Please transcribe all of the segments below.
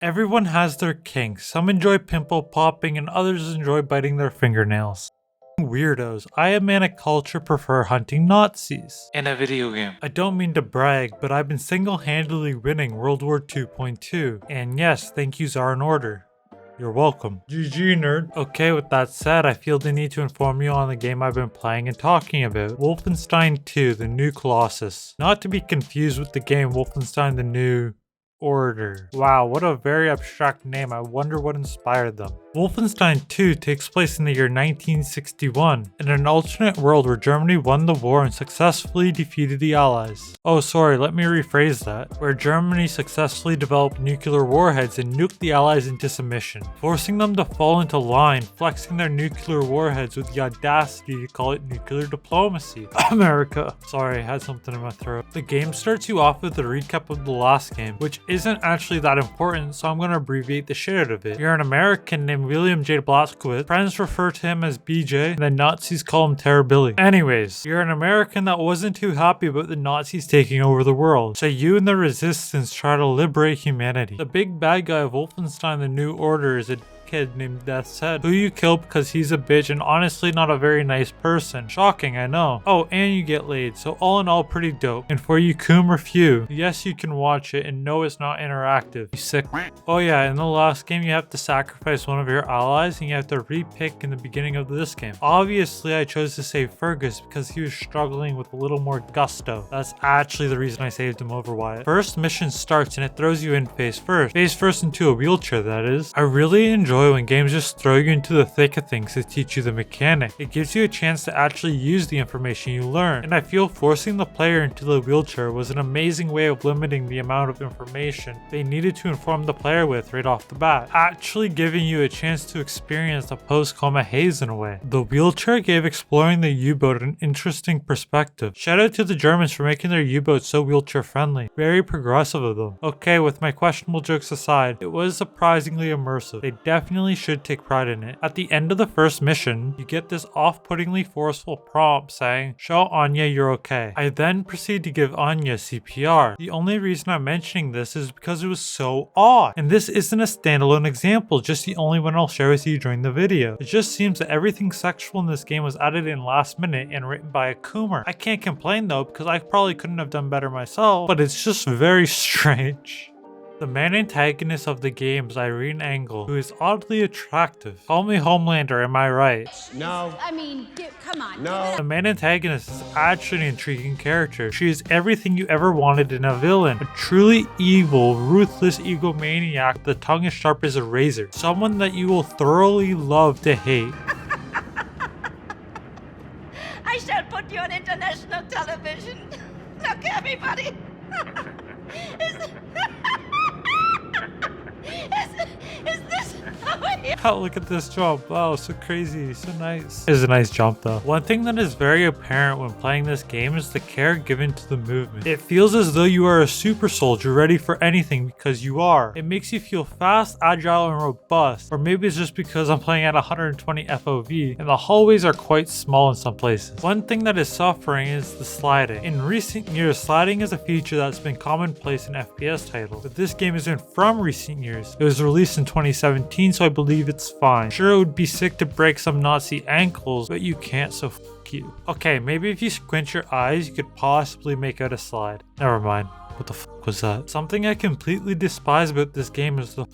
Everyone has their kinks. Some enjoy pimple popping and others enjoy biting their fingernails. Weirdos. I, a man of culture, prefer hunting Nazis. In a video game. I don't mean to brag, but I've been single-handedly winning World War 2.2. And yes, thank you Czar in Order. You're welcome. GG nerd. Okay, with that said, I feel the need to inform you on the game I've been playing and talking about. Wolfenstein 2, the new Colossus. Not to be confused with the game Wolfenstein the New Order. Wow, what a very abstract name. I wonder what inspired them. Wolfenstein 2 takes place in the year 1961, in an alternate world where Germany won the war and successfully defeated the Allies. Oh sorry, let me rephrase that. Where Germany successfully developed nuclear warheads and nuked the Allies into submission, forcing them to fall into line, flexing their nuclear warheads with the audacity to call it nuclear diplomacy. America. Sorry, I had something in my throat. The game starts you off with a recap of the last game, which isn't actually that important, so I'm gonna abbreviate the shit out of it. You're an American named William J. Blazkowicz. Friends refer to him as BJ, and the Nazis call him Terror Billy. Anyways, you're an American that wasn't too happy about the Nazis taking over the world, so you and the resistance try to liberate humanity. The big bad guy of Wolfenstein the New Order is a kid named Death's Head, who you kill because he's a bitch and honestly not a very nice person. Shocking, I know. Oh, and you get laid, so all in all pretty dope. And for you coom or few, yes you can watch it and no it's not interactive. You sick. Oh yeah, in the last game you have to sacrifice one of your allies and you have to re-pick in the beginning of this game. Obviously I chose to save Fergus because he was struggling with a little more gusto. That's actually the reason I saved him over Wyatt. First mission starts and it throws you in face first into a wheelchair that is. I really enjoy when games just throw you into the thick of things to teach you the mechanic. It gives you a chance to actually use the information you learn, and I feel forcing the player into the wheelchair was an amazing way of limiting the amount of information they needed to inform the player with right off the bat, actually giving you a chance to experience the post-coma haze in a way. The wheelchair gave exploring the U-boat an interesting perspective. Shout out to the Germans for making their U-boat so wheelchair friendly. Very progressive of them. Okay, with my questionable jokes aside, it was surprisingly immersive. They definitely should take pride in it. At the end of the first mission, you get this off-puttingly forceful prompt saying, "Show Anya you're okay." I then proceed to give Anya CPR. The only reason I'm mentioning this is because it was so odd. And this isn't a standalone example, just the only one I'll share with you during the video. It just seems that everything sexual in this game was added in last minute and written by a coomer. I can't complain though, because I probably couldn't have done better myself, but it's just very strange. The main antagonist of the game is Irene Engel, who is oddly attractive. Call me Homelander, am I right? No. I mean, come on. No. The main antagonist is actually an intriguing character. She is everything you ever wanted in a villain. A truly evil, ruthless egomaniac, the tongue as sharp as a razor. Someone that you will thoroughly love to hate. I shall put you on international television. Look, everybody. Is this Oh, look at this jump. Wow, so crazy, so nice. It's a nice jump though. One thing that is very apparent when playing this game is the care given to the movement. It feels as though you are a super soldier ready for anything because you are. It makes you feel fast, agile, and robust. Or maybe it's just because I'm playing at 120 FOV and the hallways are quite small in some places. One thing that is suffering is the sliding. In recent years, sliding is a feature that's been commonplace in FPS titles, but this game isn't from recent years. It was released in 2017, so I believe it's fine. Sure, it would be sick to break some Nazi ankles, but you can't, so f you. Okay, maybe if you squint your eyes, you could possibly make out a slide. Never mind. What the f was that? Something I completely despise about this game is the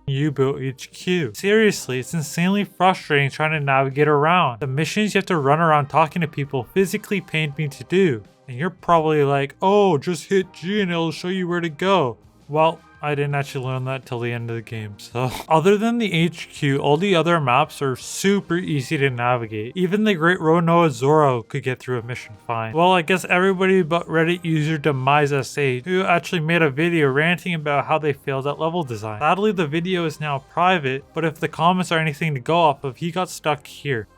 U-boat HQ. Seriously, it's insanely frustrating trying to navigate around. The missions you have to run around talking to people physically pained me to do. And you're probably like, oh, just hit G and it'll show you where to go. Well, I didn't actually learn that till the end of the game, so. Other than the HQ, all the other maps are super easy to navigate. Even the Great Roanoa Zorro could get through a mission fine. Well, I guess everybody but Reddit user DemiseSH, who actually made a video ranting about how they failed at level design. Sadly, the video is now private, but if the comments are anything to go off of, he got stuck here.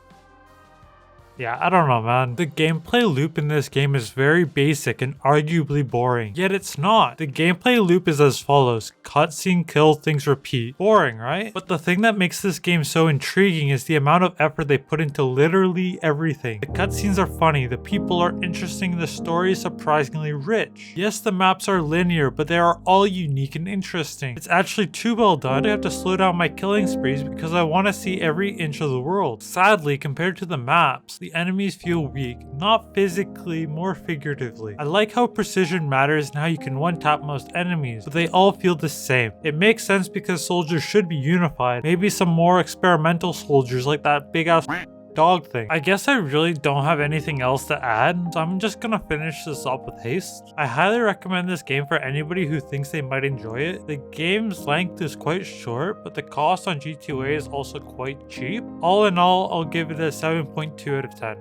Yeah, I don't know, man. The gameplay loop in this game is very basic and arguably boring. Yet it's not. The gameplay loop is as follows. Cutscene, kill, things repeat. Boring, right? But the thing that makes this game so intriguing is the amount of effort they put into literally everything. The cutscenes are funny, the people are interesting, the story is surprisingly rich. Yes, the maps are linear, but they are all unique and interesting. It's actually too well done. I have to slow down my killing sprees because I want to see every inch of the world. Sadly, compared to the maps, the enemies feel weak, not physically, more figuratively. I like how precision matters and how you can one-tap most enemies, but they all feel the same. It makes sense because soldiers should be unified. Maybe some more experimental soldiers like that big ass dog thing. I guess I really don't have anything else to add, so I'm just gonna finish this up with haste. I highly recommend this game for anybody who thinks they might enjoy it. The game's length is quite short, but the cost on G2A is also quite cheap. All in all, I'll give it a 7.2 out of 10.